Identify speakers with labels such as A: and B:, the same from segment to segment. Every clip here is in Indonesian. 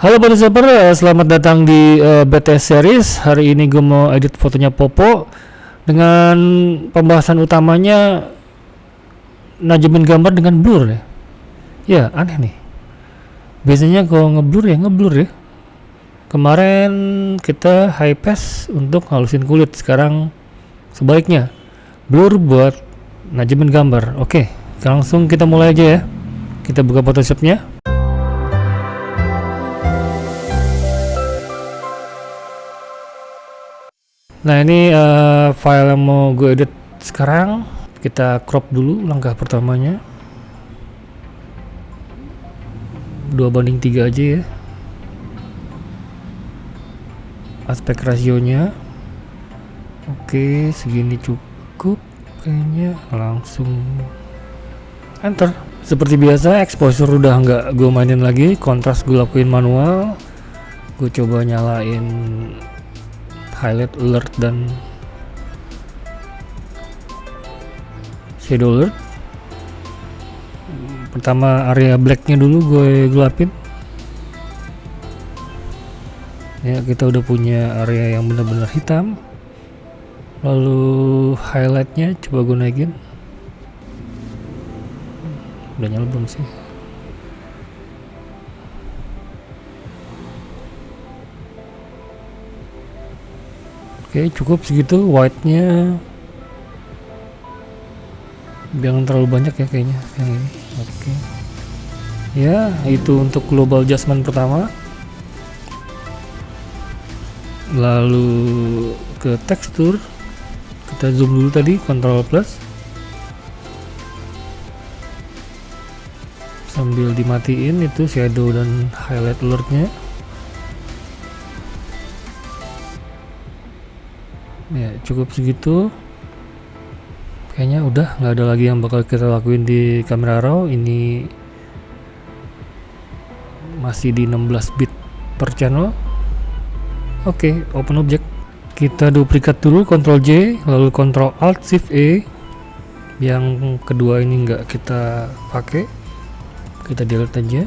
A: Halo Bodysaper, selamat datang di BTS Series. Hari ini gue mau edit fotonya Popo dengan pembahasan utamanya najemin gambar dengan blur ya. Ya aneh nih. Biasanya kalau ngeblur ya ngeblur ya. Kemarin kita high pass untuk halusin kulit, sekarang sebaliknya blur buat najemin gambar. Oke, langsung kita mulai aja ya. Kita buka Photoshopnya. Nah ini file yang mau gue edit sekarang. Kita crop dulu langkah pertamanya 2:3 aja ya aspek rasionya. Oke, segini cukup kayaknya. Langsung enter. Seperti biasa exposure udah nggak gue mainin lagi, kontras gue lakuin manual. Gue coba nyalain highlight alert dan shadow alert. Pertama area blacknya dulu gue gelapin ya. Kita udah punya area yang benar-benar hitam. Lalu highlightnya coba gue naikin. Udah nyala belum sih? Oke, cukup segitu. White-nya jangan terlalu banyak ya kayaknya yang ini. Oke. Ya, itu untuk global adjustment pertama. Lalu ke tekstur, kita zoom dulu tadi, Ctrl plus. Sambil dimatiin itu shadow dan highlight alert-nya. Ya, cukup segitu. Kayaknya udah nggak ada lagi yang bakal kita lakuin di kamera raw. Ini masih di 16 bit per channel. Oke, open object. Kita duplikat dulu, Ctrl J, lalu Ctrl Alt Shift E. Yang kedua ini nggak kita pakai, kita delete aja.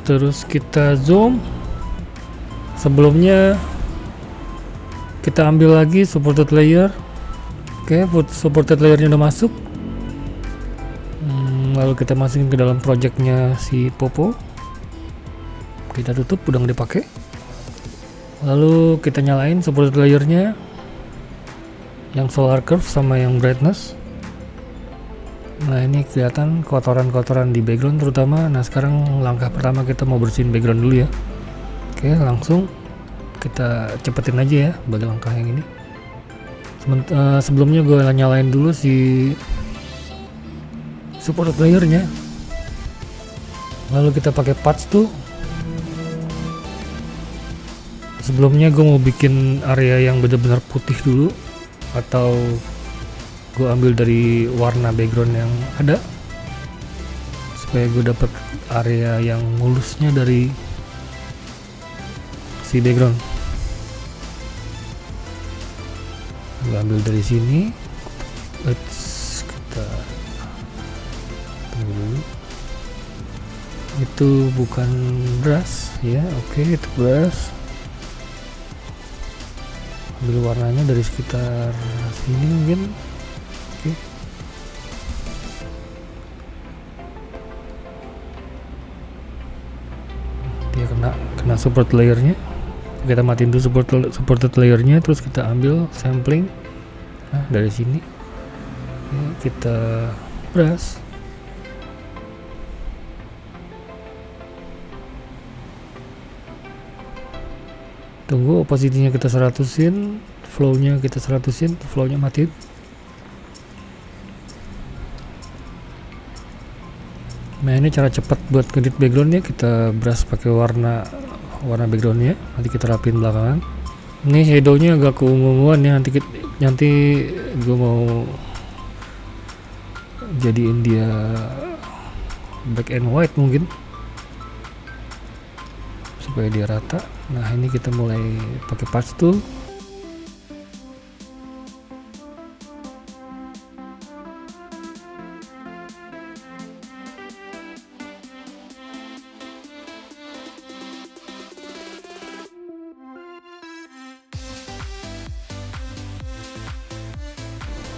A: Terus kita zoom. Sebelumnya kita ambil lagi supported layer. Oke, supported layernya udah masuk. Lalu kita masukin ke dalam projectnya si Popo. Kita tutup, udah nggak dipakai. Lalu kita nyalain supported layernya, yang solar curve sama yang brightness. Nah ini kelihatan kotoran-kotoran di background terutama. Nah sekarang langkah pertama kita mau bersihin background dulu ya. Oke, langsung kita cepetin aja ya bagi langkah yang ini. Sebelumnya gue nyalain dulu si supported layernya, lalu kita pakai patch tuh. Sebelumnya gue mau bikin area yang benar-benar putih dulu, atau gue ambil dari warna background yang ada supaya gue dapet area yang mulusnya dari si background. Gue ambil dari sini. Kita tunggu dulu. Itu bukan brush ya. Oke, itu brush. Ambil warnanya dari sekitar sini mungkin. Oke. Dia kena support layernya. Kita matiin dulu supported layernya, terus kita ambil sampling. Nah, dari sini ya, kita brush. Tunggu opacity-nya kita 100-in, flow-nya kita 100-in, flow-nya matiin. Nah ini cara cepat buat ngedit backgroundnya. Kita brush pakai warna backgroundnya, nanti kita rapiin belakangan. Ini shadownya agak keungu-unguan ya, nanti gue mau jadiin dia black and white mungkin supaya dia rata. Nah ini kita mulai pakai patch tool.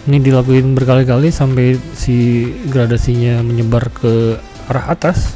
A: Ini dilakuin berkali-kali sampai si gradasinya menyebar ke arah atas.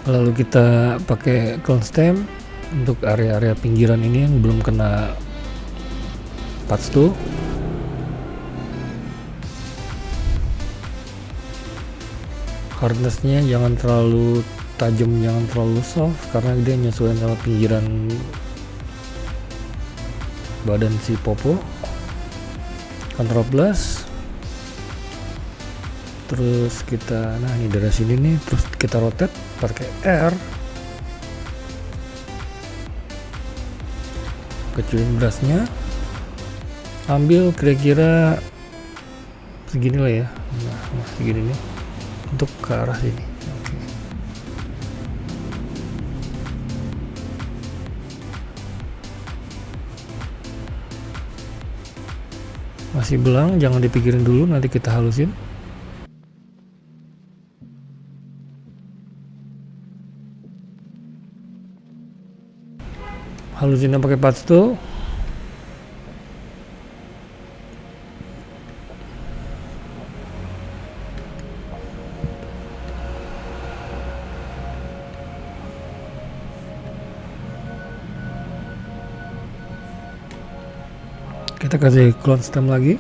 A: Lalu kita pakai clone stem untuk area-area pinggiran ini yang belum kena patch tool. Hardnessnya jangan terlalu tajam, jangan terlalu soft, karena dia nyesuaiin sama pinggiran badan si Popo. Control plus, terus kita, nah ini dari sini nih, terus kita rotate pakai R, kecilin brushnya, ambil kira-kira segini lah ya, nah segini nih untuk ke arah sini. Oke. Masih belang, jangan dipikirin dulu, nanti kita halusin. Halusinnya pakai patch tool. Kita kasih clone stem lagi.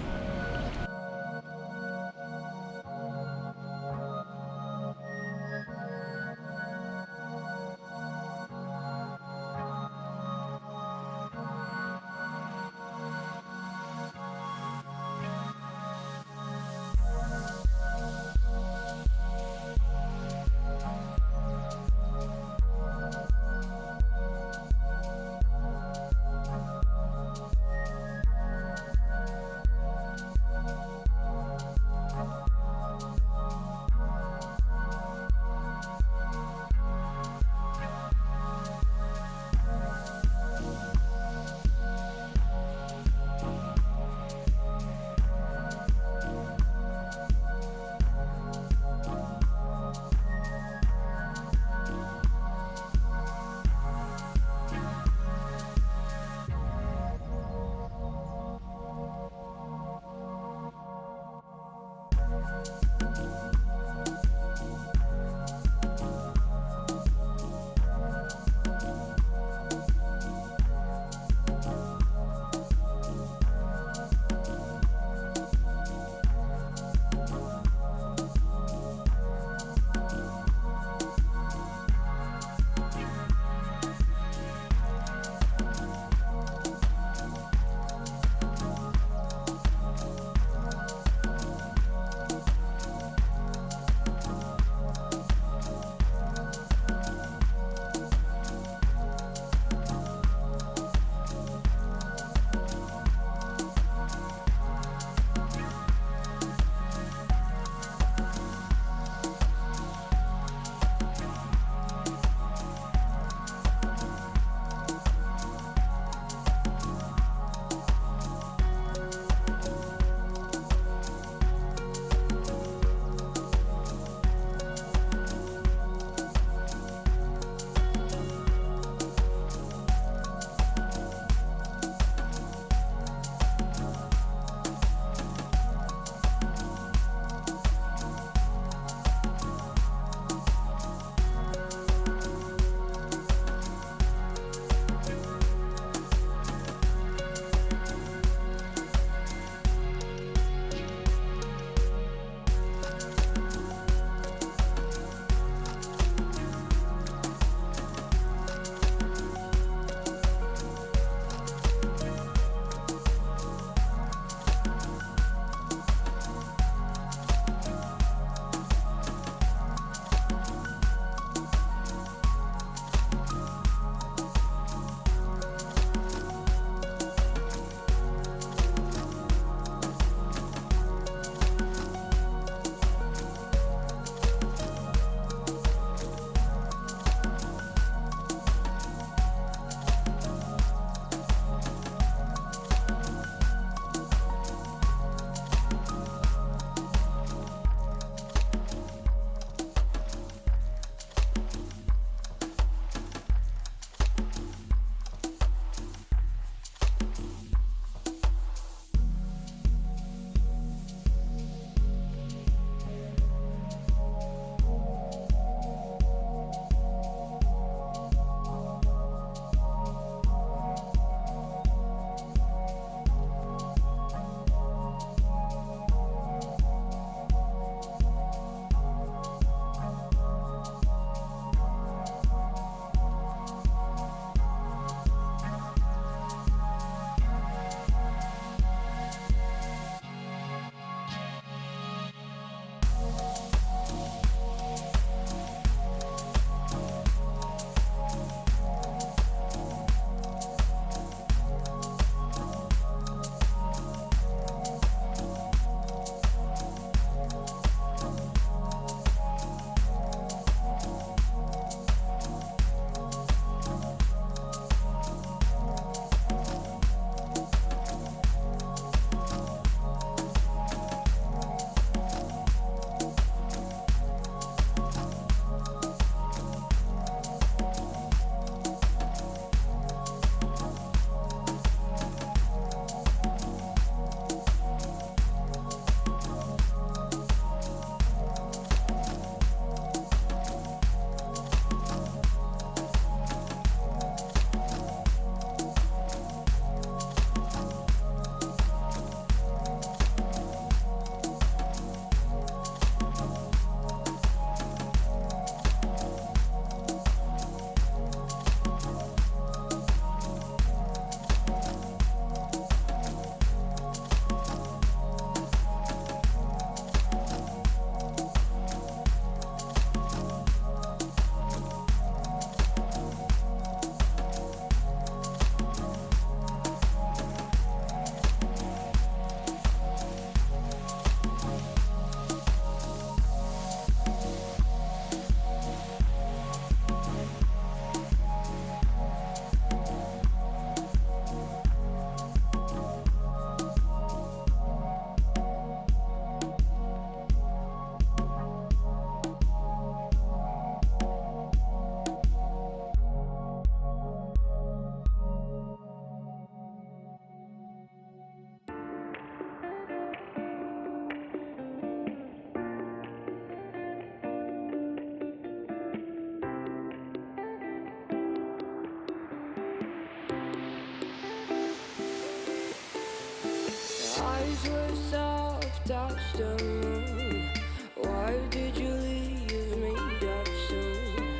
B: eyes were soft as the moon. Why did you leave me that soon?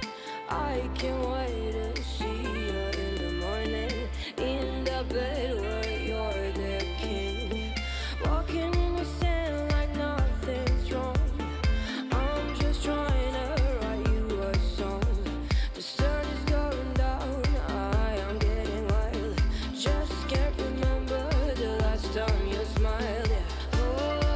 B: I can't wait to see you in the morning, in the bed where you're the king. Walking in the sand like nothing's wrong. I'm just trying to write you a song. The sun is going down, I am getting wild. Just can't remember the last time you smiled. Yeah. Oh,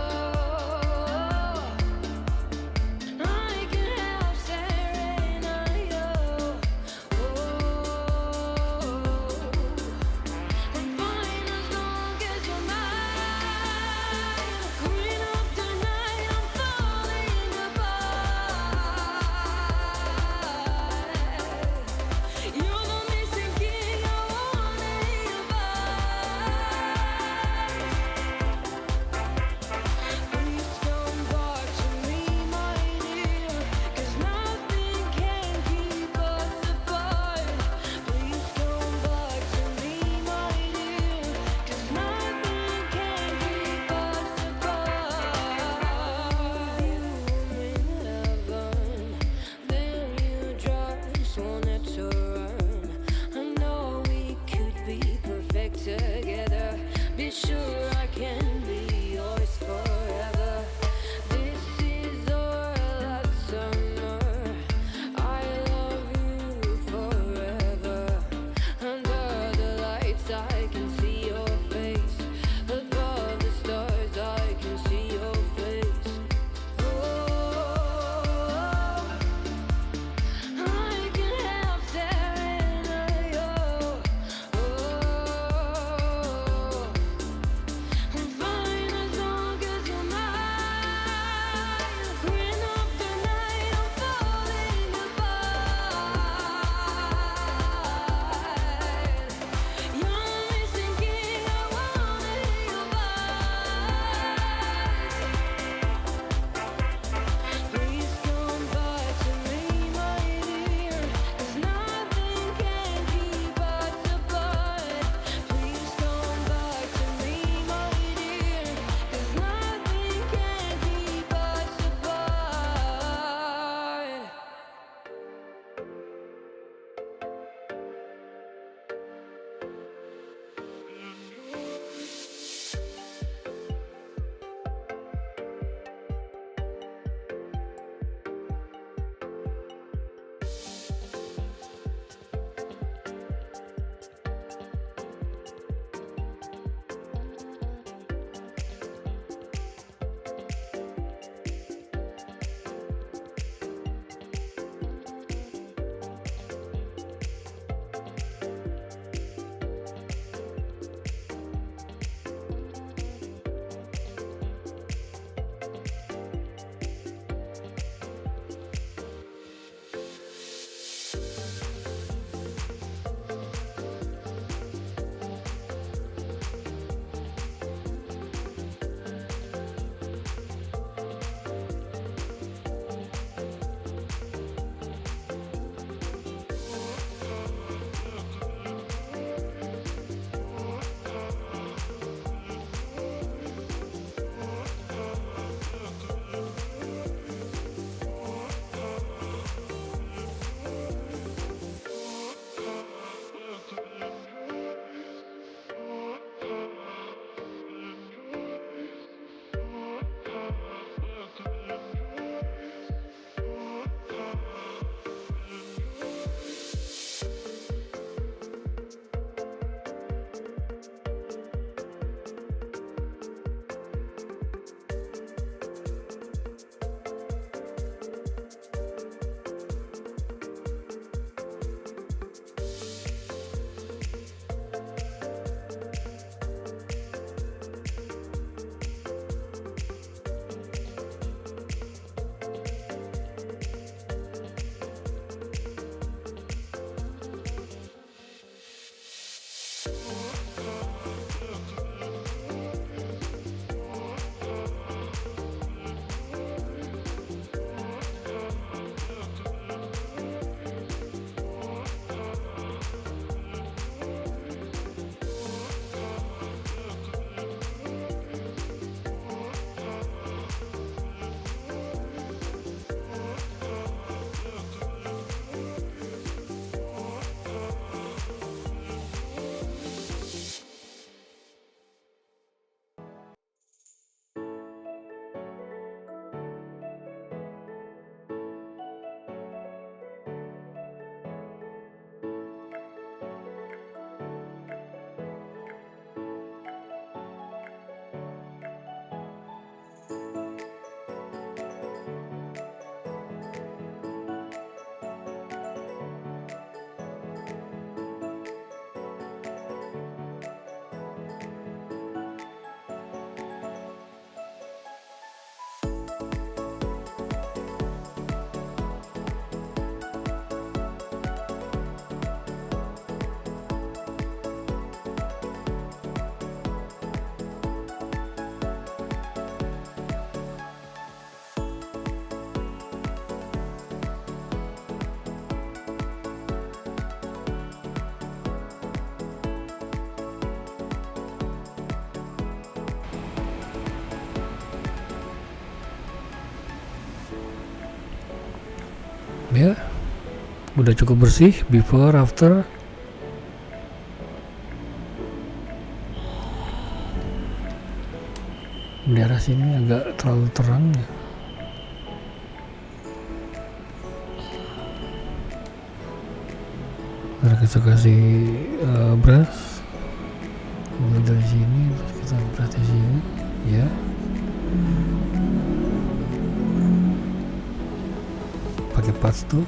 A: Ya, udah cukup bersih. Before after. Di daerah sini agak terlalu terang ya. Kita kasih brush mulai dari sini, terus kita brush di sini ya. Pakai pads tuh.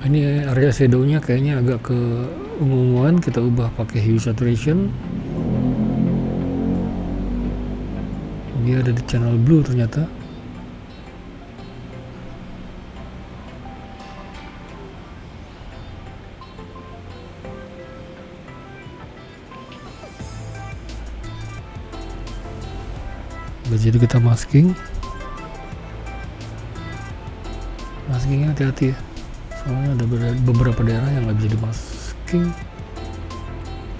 A: Ini area shadownya kayaknya agak ke ungu-unguan, kita ubah pakai hue saturation. Dia ada di channel blue ternyata. Jadi kita masking. Maskingnya hati-hati ya. Soalnya ada beberapa daerah yang nggak bisa dimasking.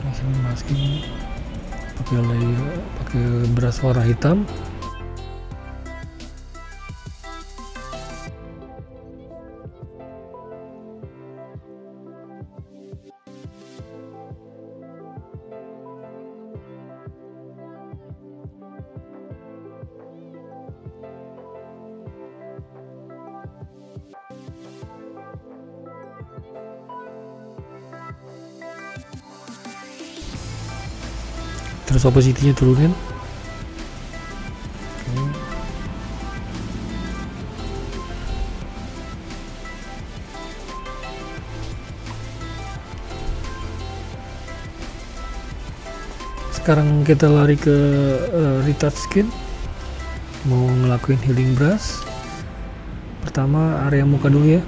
A: Langsung masking pakai brush warna hitam. Terus opacity-nya turunin. Sekarang kita lari ke retouch skin, mau ngelakuin healing brush. Pertama area muka dulu ya.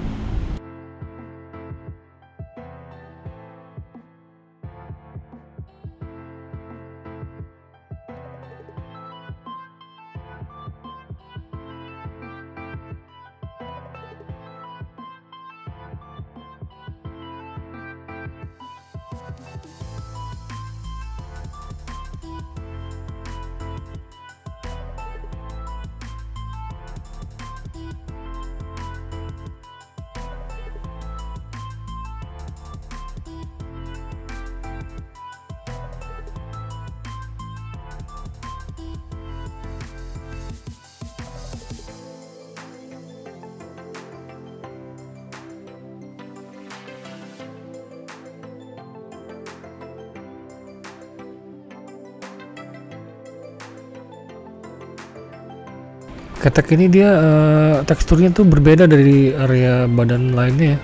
A: Ketek ini dia teksturnya tuh berbeda dari area badan lainnya ya.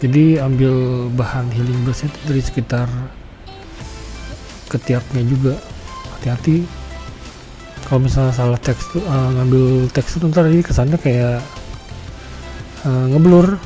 A: Jadi ambil bahan healing brush itu dari sekitar ketiaknya juga. Hati-hati kalau misalnya salah tekstur, ngambil tekstur ntar ini kesannya kayak ngeblur.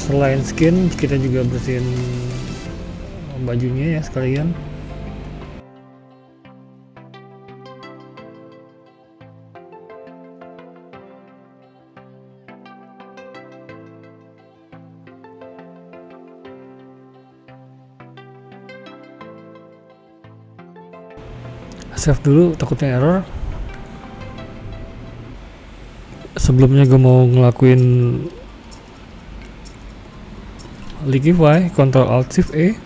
A: Selain skin, kita juga bersihin bajunya ya sekalian. Save dulu, takutnya error. Sebelumnya gue mau ngelakuin Liquify, Ctrl Alt Shift E.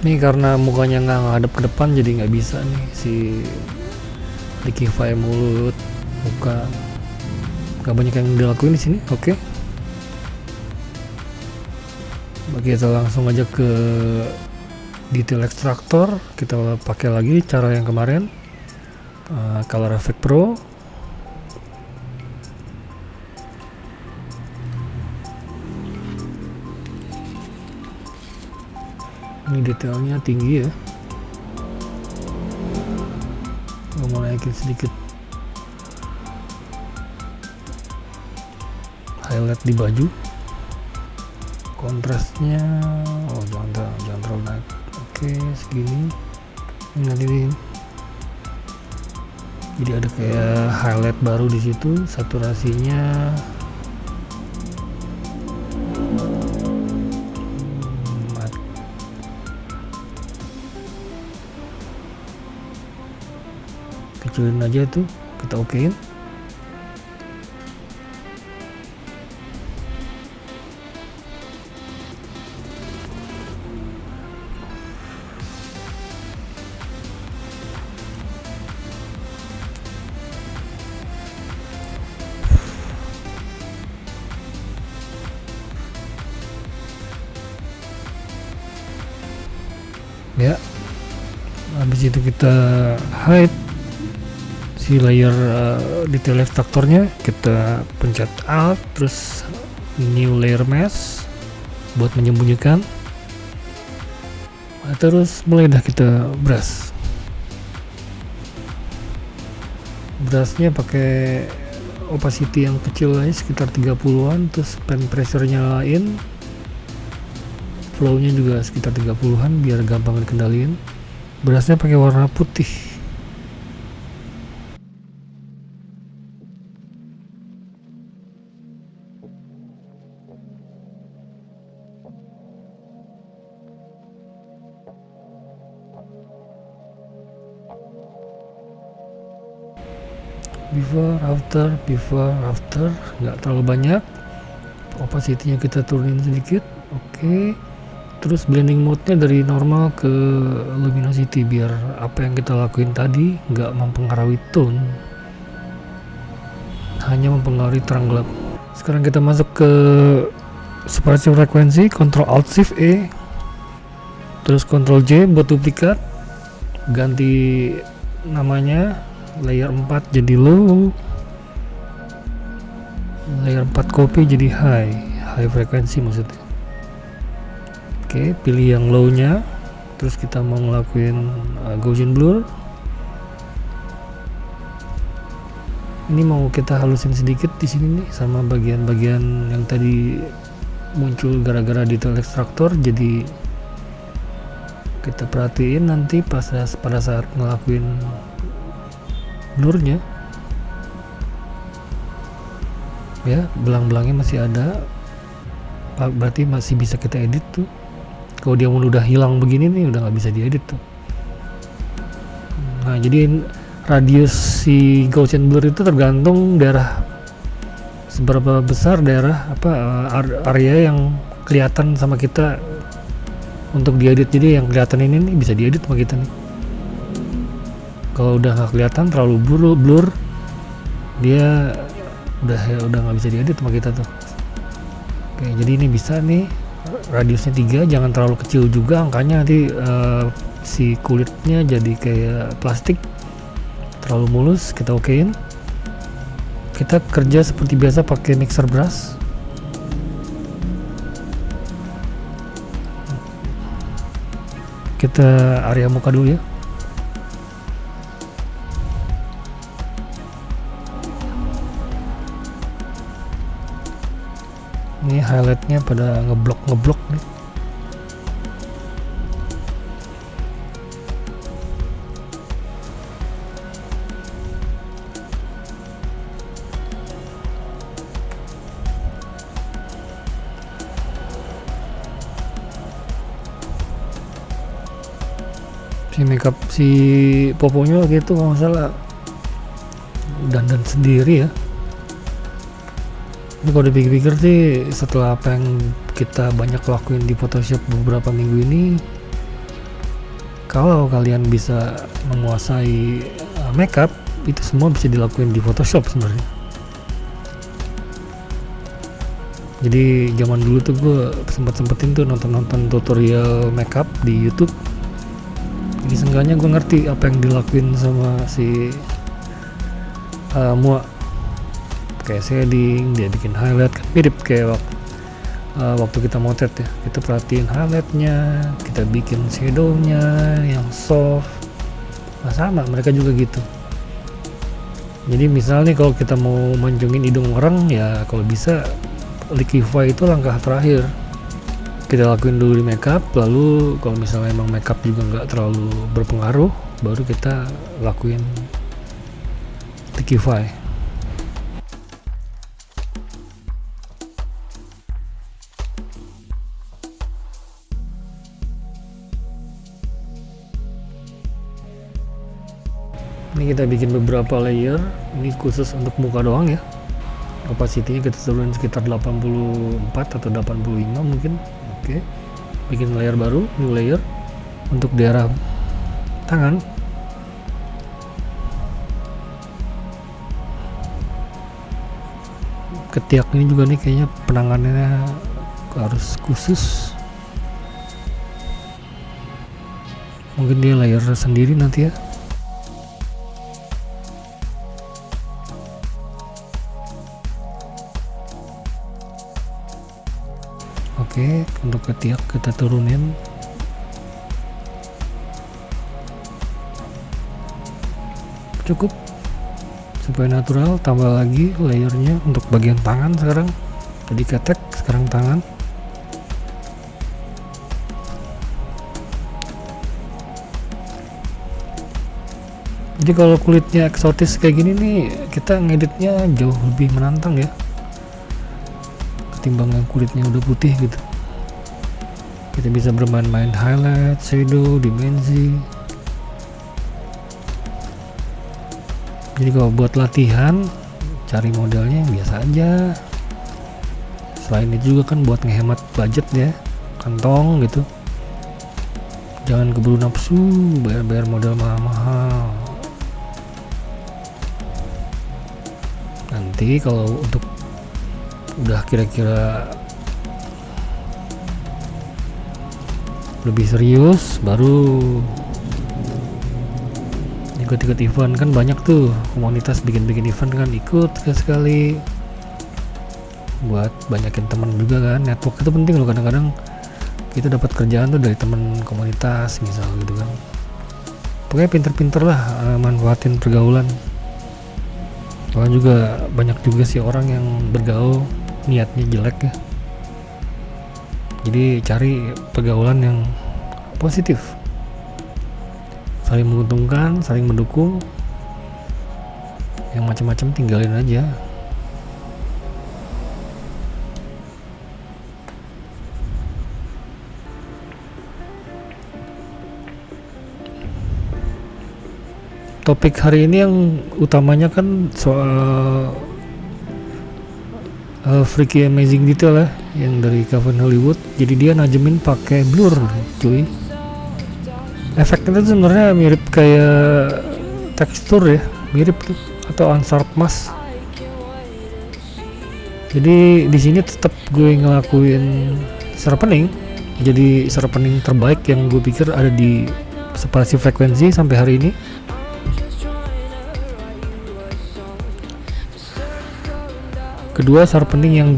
A: Ini karena mukanya nggak ngadep ke depan jadi nggak bisa nih si Liquify mulut, muka. Nggak banyak yang dilakuin di sini. Oke. Kita langsung aja ke detail extractor. Kita pakai lagi cara yang kemarin, Color Effect Pro. Ini detailnya tinggi ya. Gue mau naikin sedikit highlight di baju. Kontrasnya, oh jangan terlalu naik. Oke, segini. Ini nanti jadi ada kayak highlight baru di situ. Saturasinya kecilin aja tuh, kita okein. Ya, habis itu kita hide si layer detail extractornya, kita pencet Alt terus new layer mask buat menyembunyikan. Terus mulai dah kita brush. Brushnya pakai opacity yang kecil aja, sekitar 30-an, terus pen pressure nyalain, flow-nya juga sekitar 30-an biar gampang dikendaliin. Brushnya pakai warna putih. before after nggak terlalu banyak, opacity-nya kita turunin sedikit. Oke. Terus blending mode-nya dari normal ke luminosity biar apa yang kita lakuin tadi nggak mempengaruhi tone, hanya mempengaruhi terang gelap. Sekarang kita masuk ke separasi frekuensi, Ctrl Alt Shift E, terus Ctrl J buat duplikat, ganti namanya layer 4 jadi low, layer 4 copy jadi high frekuensi maksudnya. Oke, pilih yang low nya, terus kita mau ngelakuin Gaussian blur. Ini mau kita halusin sedikit di sini nih, sama bagian-bagian yang tadi muncul gara-gara detail extractor. Jadi kita perhatiin nanti pada saat ngelakuin blurnya ya, belang-belangnya masih ada, berarti masih bisa kita edit tuh. Kalau dia udah hilang begini nih, udah nggak bisa diedit tuh. Nah, jadi radius si Gaussian blur itu tergantung daerah, seberapa besar daerah area yang kelihatan sama kita untuk diedit. Jadi yang kelihatan ini nih bisa diedit sama kita nih. Kalau udah nggak kelihatan, terlalu blur, dia udah nggak bisa diedit sama kita tuh. Oke, jadi ini bisa nih radiusnya 3, jangan terlalu kecil juga angkanya, nanti si kulitnya jadi kayak plastik, terlalu mulus. Kita okein. Kita kerja seperti biasa pakai mixer brush. Kita area muka dulu ya. Ini highlightnya pada ngeblok nih. Si makeup si Poponya gitu kalau nggak salah dandan sendiri ya. Ini kalau dipikir-pikir sih, setelah apa yang kita banyak lakuin di Photoshop beberapa minggu ini, kalau kalian bisa menguasai makeup, itu semua bisa dilakuin di Photoshop sebenarnya. Jadi zaman dulu tuh gue sempetin tuh nonton tutorial makeup di YouTube. Jadi seenggaknya gue ngerti apa yang dilakuin sama si Mua. Kayak shading, dia bikin highlight, kan mirip kayak waktu kita motret ya, kita perhatiin highlightnya, kita bikin shadownya yang soft. Nah sama, mereka juga gitu. Jadi misal nih kalau kita mau mancungin hidung orang ya, kalau bisa liquify itu langkah terakhir. Kita lakuin dulu di makeup, lalu kalau misalnya emang makeup juga nggak terlalu berpengaruh, baru kita lakuin liquify. Ini kita bikin beberapa layer, ini khusus untuk muka doang ya. Opacity-nya kita turunin sekitar 84 atau 85 mungkin. Oke. Bikin layer baru, new layer untuk daerah tangan. Ketiak ini juga nih kayaknya penanganannya harus khusus. Mungkin dia layer sendiri nanti ya. Oke, untuk ketiak kita turunin. Cukup supaya natural, tambah lagi layernya untuk bagian tangan sekarang. Jadi ketek, sekarang tangan. Jadi kalau kulitnya eksotis kayak gini nih, kita ngeditnya jauh lebih menantang ya, ketimbang yang kulitnya udah putih gitu. Kita bisa bermain-main highlight, shadow, dimensi. Jadi kalau buat latihan, cari modelnya yang biasa aja. Selain itu juga kan buat ngehemat budget ya, kantong gitu. Jangan keburu nafsu bayar model mahal-mahal. Nanti kalau untuk udah kira-kira lebih serius, baru ikut-ikut event. Kan banyak tuh komunitas bikin event kan, ikut sekali buat banyakin teman juga kan. Network itu penting loh, kadang-kadang kita dapat kerjaan tuh dari teman komunitas misal gitu kan. Pokoknya pinter-pinter lah manfaatin pergaulan. Soalnya juga banyak juga sih orang yang bergaul niatnya jelek ya. Jadi cari pergaulan yang positif, saling menguntungkan, saling mendukung. Yang macam-macam tinggalin aja. Topik hari ini yang utamanya kan soal Freaky Amazing Detail ya, yang dari Kevin Hollywood. Jadi dia najemin pakai blur, cuy. Efeknya tuh sebenarnya mirip kayak tekstur ya, mirip tuh, atau unsharp mask. Jadi di sini tetap gue ngelakuin sharpening. Jadi sharpening terbaik yang gue pikir ada di separasi frekuensi sampai hari ini. Kedua, sharpening yang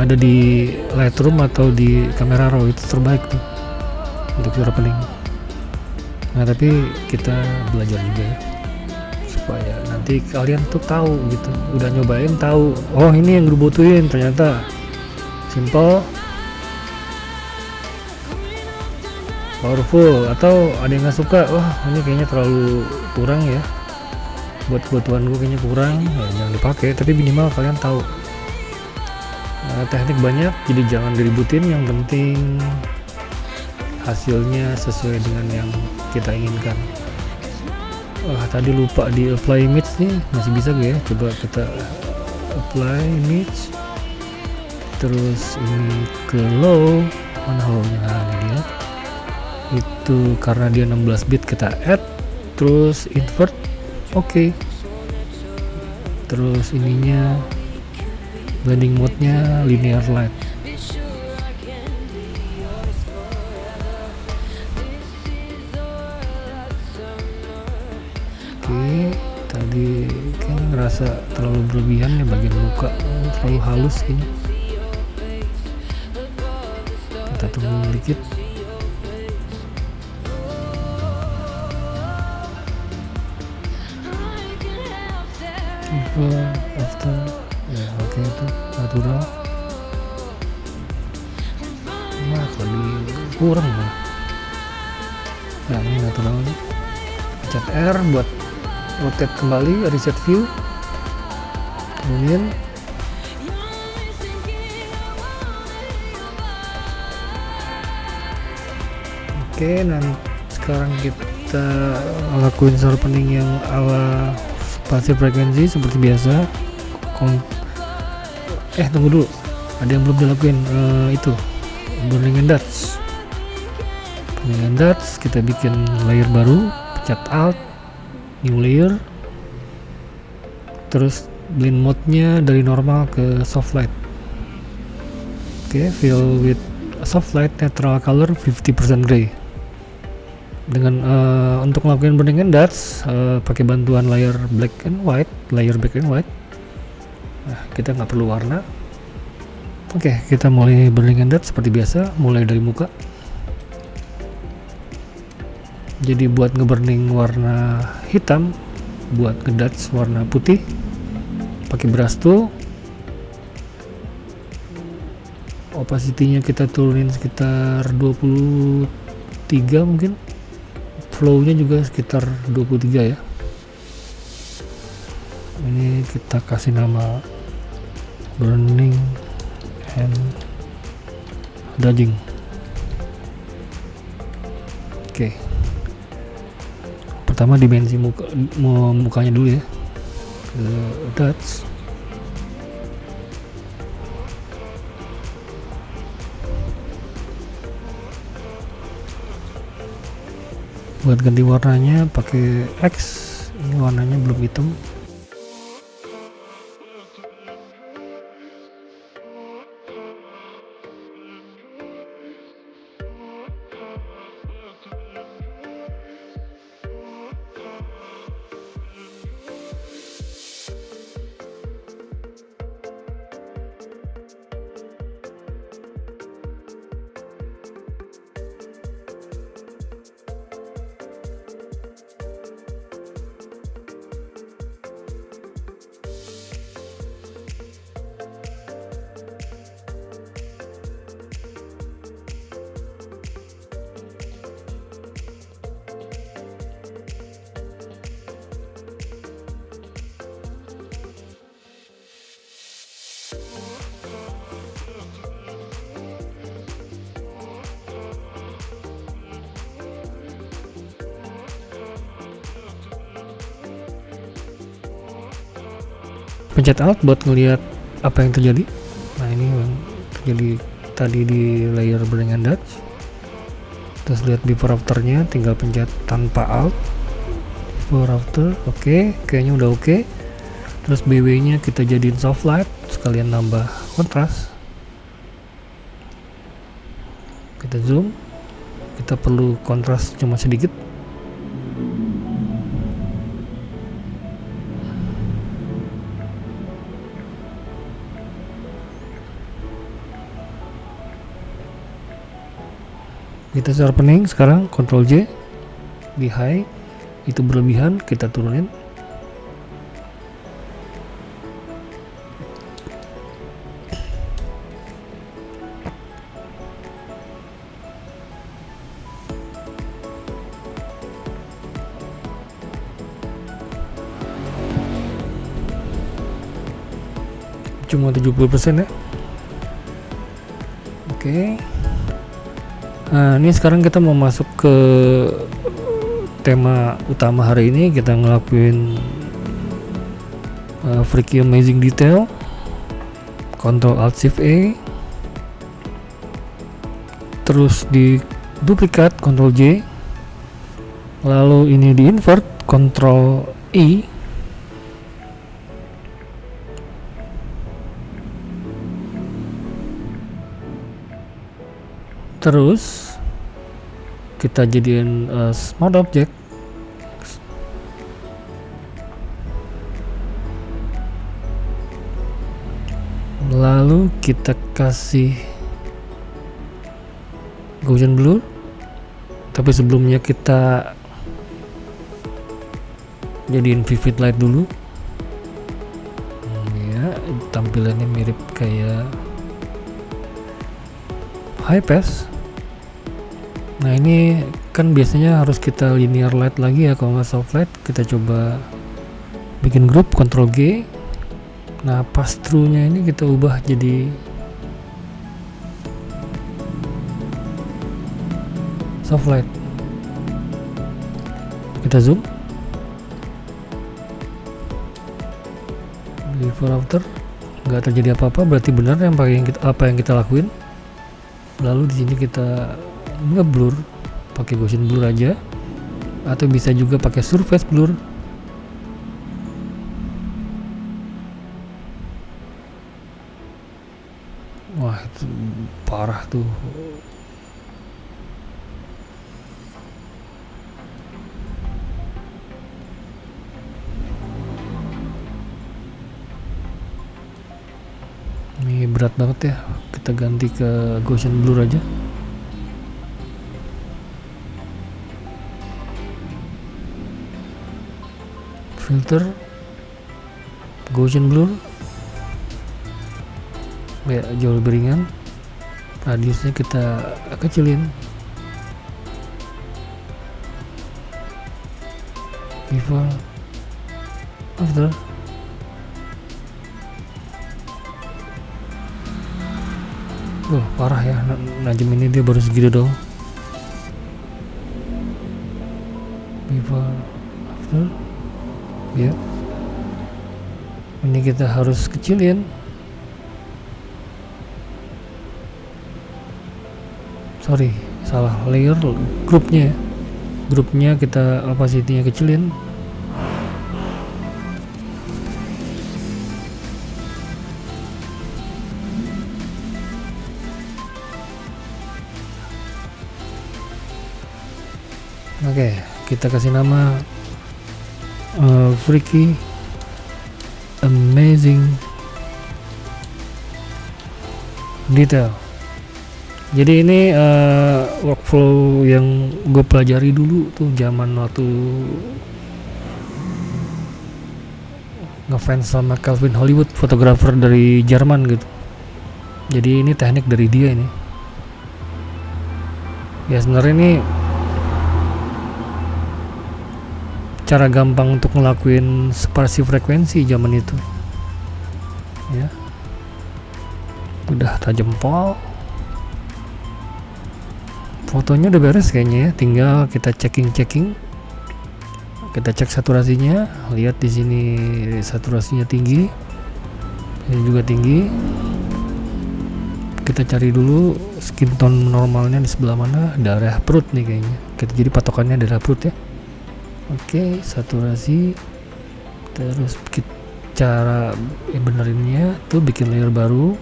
A: ada di Lightroom atau di Camera Raw itu terbaik tuh untuk sharpening. Nah, tapi kita belajar juga ya, supaya nanti kalian tuh tahu gitu, udah nyobain tahu, oh ini yang gue butuhin, ternyata simple, powerful, atau ada yang nggak suka, wah ini kayaknya terlalu kurang ya, buat kebutuhan gue kayaknya kurang, ya jangan dipakai. Tapi minimal kalian tahu. Teknik banyak, jadi jangan diributin, yang penting hasilnya sesuai dengan yang kita inginkan. Wah, tadi lupa di apply image nih, masih bisa gue ya, coba kita apply image, terus ini ke low, mana low-nya, nah ini dia, itu karena dia 16 bit kita add, terus invert, oke. Terus ininya blending mode-nya linear light. Oke, tadi kayaknya ngerasa terlalu berlebihan ya bagian muka, terlalu halus ini. Kita tunggu dikit. Before, after, ya oke, itu natural. Nah, tadi kurang loh. Nah, ini natural nih. Pencet R buat rotate kembali, reset view, turunin. Oke, nanti sekarang kita lakuin sharpening yang ala spasi frekuensi seperti biasa. Tunggu dulu, ada yang belum dilakuin, itu burning and Dutch. Burning and Dutch, kita bikin layer baru, pencet Alt, new layer, terus blend mode-nya dari normal ke soft light. Oke, fill with soft light, natural color 50% gray. Dengan untuk ngelakuin burning and Dutch pakai bantuan layer black and white, nah, kita nggak perlu warna. Oke, kita mulai burning and Dutch seperti biasa, mulai dari muka. Jadi buat ngeburning warna hitam, buat ngedutch warna putih, pakai brush tool. Opacity-nya kita turunin sekitar 23 mungkin. Flow-nya juga sekitar 23 ya. Ini kita kasih nama burning and dodging. Oke. Pertama dimensi mukanya dulu ya, ke Dutch. Buat ganti warnanya pakai X, ini warnanya belum hitam. Pencet Alt buat ngelihat apa yang terjadi. Nah, ini yang terjadi tadi di layer burning and Dutch. Terus lihat before afternya, tinggal pencet tanpa Alt, before after. Oke, kayaknya udah oke. Terus BW nya kita jadiin soft light, sekalian nambah kontras. Kita zoom, kita perlu kontras cuma sedikit. Kita sharpening sekarang, Ctrl J di high, itu berlebihan, kita turunin. Cuma 70% ya. Oke. Nah, ini sekarang kita mau masuk ke tema utama hari ini. Kita ngelakuin Freaky Amazing Detail. Ctrl Alt Shift E. Terus di duplikat, Ctrl J. Lalu ini di invert, Ctrl I. Terus kita jadiin smart object. Lalu kita kasih Gaussian blur. Tapi sebelumnya kita jadiin vivid light dulu. Ya, tampilannya mirip kayak high pass. Nah, ini kan biasanya harus kita linear light lagi ya, kalau nggak soft light. Kita coba bikin group, Ctrl G. Nah, pass through nya ini kita ubah jadi soft light. Kita zoom, before after, nggak terjadi apa-apa, berarti benar yang apa yang kita lakuin. Lalu di sini kita ngeblur pakai Gaussian blur aja, atau bisa juga pakai surface blur. Wah, itu parah tuh. Ini berat banget ya. Kita ganti ke Gaussian blur aja. Filter, Gaussian blur, ya jauh lebih ringan. Radiusnya kita kecilin. Before, after. Parah ya, najem ini dia baru segitu dong. Before, after. Ya, ini kita harus kecilin. Sorry, salah layer, grupnya. Grupnya kita opacity-nya kecilin. Oke, kita kasih nama Freaky Amazing Detail. Jadi ini workflow yang gue pelajari dulu tuh zaman waktu ngefans sama Calvin Hollywood, fotografer dari Jerman gitu. Jadi ini teknik dari dia ini. Ya sebenarnya ini cara gampang untuk ngelakuin separasi frekuensi zaman itu. Ya. Udah tajam pol. Fotonya udah beres kayaknya ya, tinggal kita checking. Kita cek saturasinya, lihat di sini saturasinya tinggi, ini juga tinggi. Kita cari dulu skin tone normalnya di sebelah mana, daerah perut nih kayaknya. Kita jadi patokannya daerah perut ya. Oke, saturasi, terus kita cara benerinnya tuh bikin layer baru,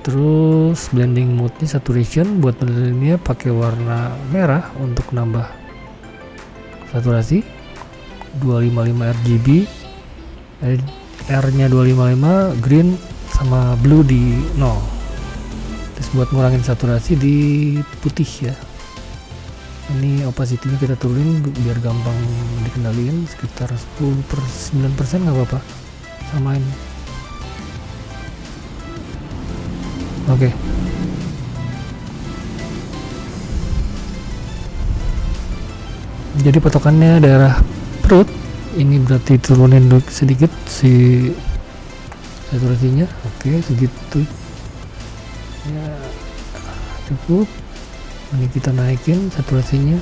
A: terus blending mode-nya saturation, buat benerinnya pakai warna merah untuk nambah saturasi 255 RGB, R nya 255, green sama blue di 0. Terus buat ngurangin saturasi di putih ya. Ini opacity-nya kita turunin biar gampang dikendaliin, sekitar 10/9% nggak apa-apa, samain. Oke. Jadi patokannya daerah perut, ini berarti turunin dulu sedikit si saturasinya. Oke, segitu ya cukup. Ini kita naikin saturasinya.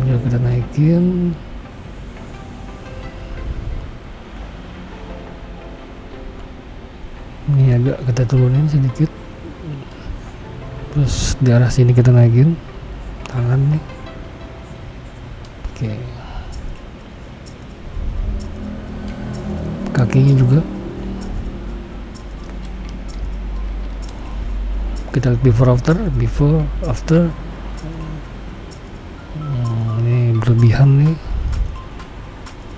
A: Udah kita naikin. Ini agak kita turunin sedikit. Terus di arah sini kita naikin tangan nih. Oke. Kakinya juga. Kita lihat before after. Ini berlebihan nih.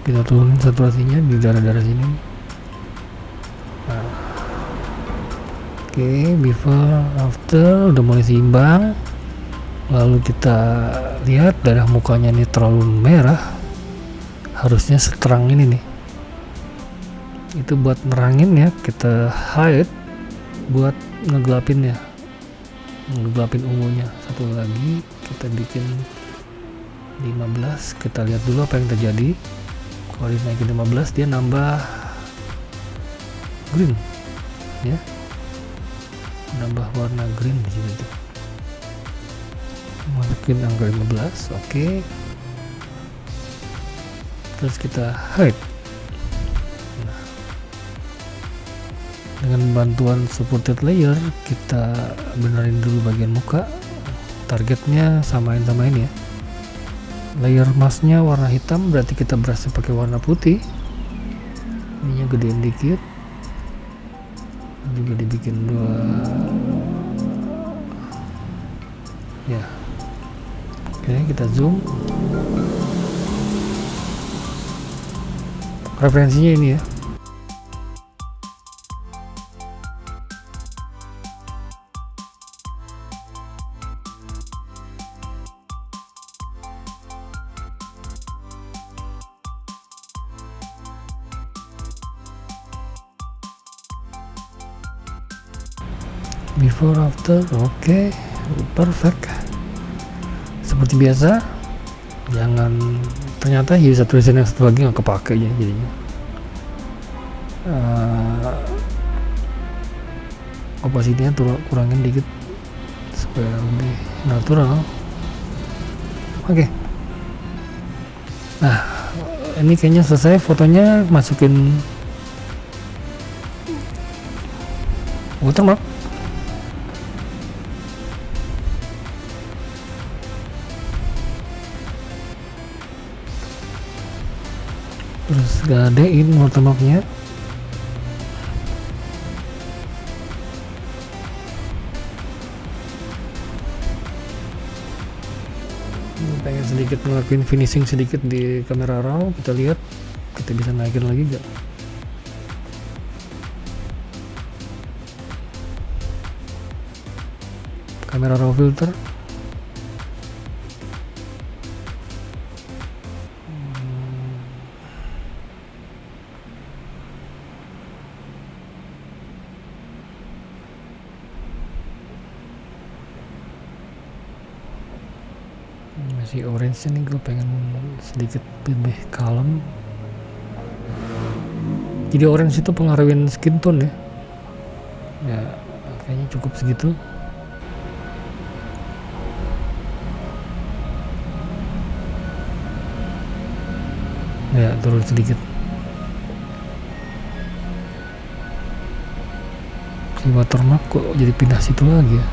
A: Kita turunin saturasinya di daerah-daerah sini. Nah. Oke, before after udah mulai seimbang. Lalu kita lihat daerah mukanya ini terlalu merah, harusnya seterang ini nih. Itu buat nerangin ya, kita hide buat ngegelapin ya, ngegelapin ungunya. Satu lagi kita bikin 15, kita lihat dulu apa yang terjadi. Kalau dinaikin 15 dia nambah green ya, nambah warna green di sini tuh. Masukin angka 15. Oke. Terus kita hide. Nah, dengan bantuan supported layer kita benerin dulu bagian muka. Targetnya samain sama ini ya, layer masknya warna hitam, berarti kita berhasil pakai warna putih. Ininya gedein dikit, juga dibikin 2 ya. Oke, kita zoom. Referensinya ini ya. Before after, oke, perfect. Seperti biasa, jangan, ternyata hue saturation yang satu lagi nggak kepake ya jadinya. Opacity-nya kurangin dikit supaya lebih natural. Oke. Nah, ini kayaknya selesai fotonya. Masukin watermark. Terus gadein watermarknya. Pengen sedikit ngelakuin finishing sedikit di kamera raw, kita lihat kita bisa naikin lagi gak. Kamera raw filter. Masih orange nih, gue pengen sedikit lebih kalem. Jadi orange itu pengaruhin skin tone ya. Ya kayaknya cukup segitu. Ya turun sedikit. Si watermark kok jadi pindah situ lagi ya.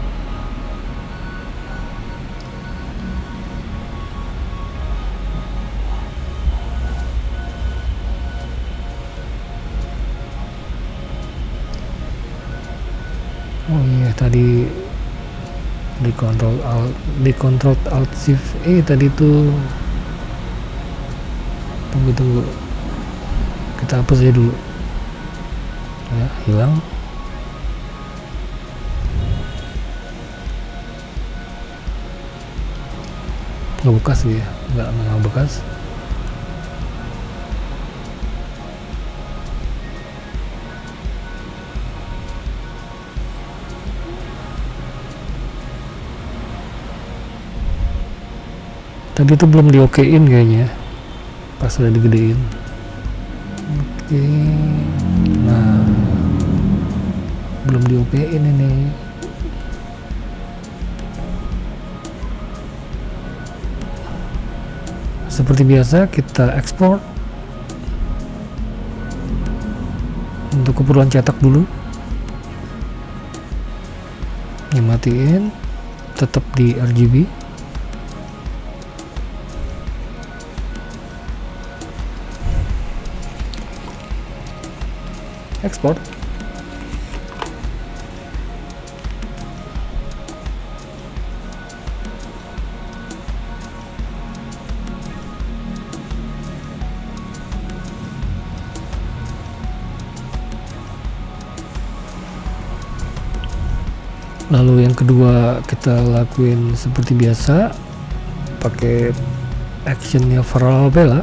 A: Oh iya, tadi di control alt shift tadi tuh. Tunggu, kita hapus aja dulu ya, hilang. Nggak bekas ya, nggak bekas. Tadi itu belum diokein kayaknya, pas udah digedein. Oke, nah belum diokein ini. Seperti biasa kita ekspor untuk keperluan cetak dulu. Ini matiin, tetap di RGB. Ekspor. Lalu yang kedua kita lakuin seperti biasa, pakai actionnya Farabella.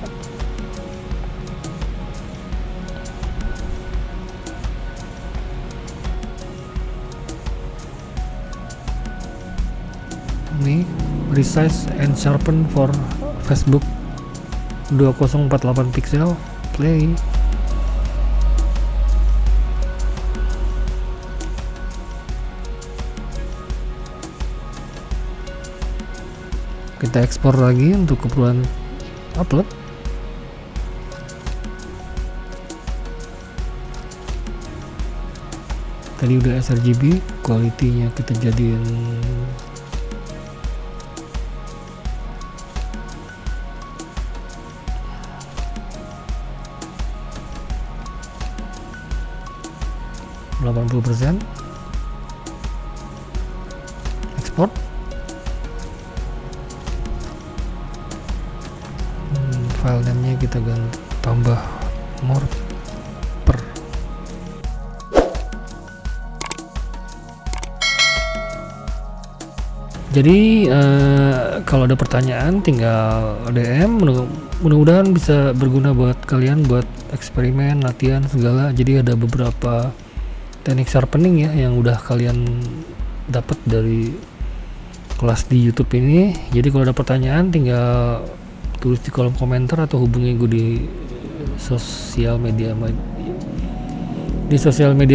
A: Ini resize and sharpen for Facebook 2048 pixel, play. Kita ekspor lagi untuk keperluan upload. Tadi udah sRGB, quality-nya kita jadiin %. Ekspor. File name-nya kita ganti, tambah more per. Jadi kalau ada pertanyaan tinggal DM. Mudah-mudahan bisa berguna buat kalian buat eksperimen, latihan segala. Jadi ada beberapa teknik sharpening ya yang udah kalian dapat dari kelas di YouTube ini. Jadi kalau ada pertanyaan tinggal tulis di kolom komentar atau hubungi gue di sosial media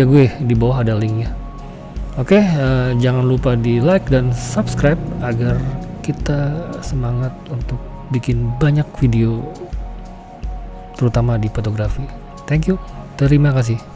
A: gue, di bawah ada linknya. Oke, jangan lupa di like dan subscribe agar kita semangat untuk bikin banyak video terutama di fotografi. Thank you, terima kasih.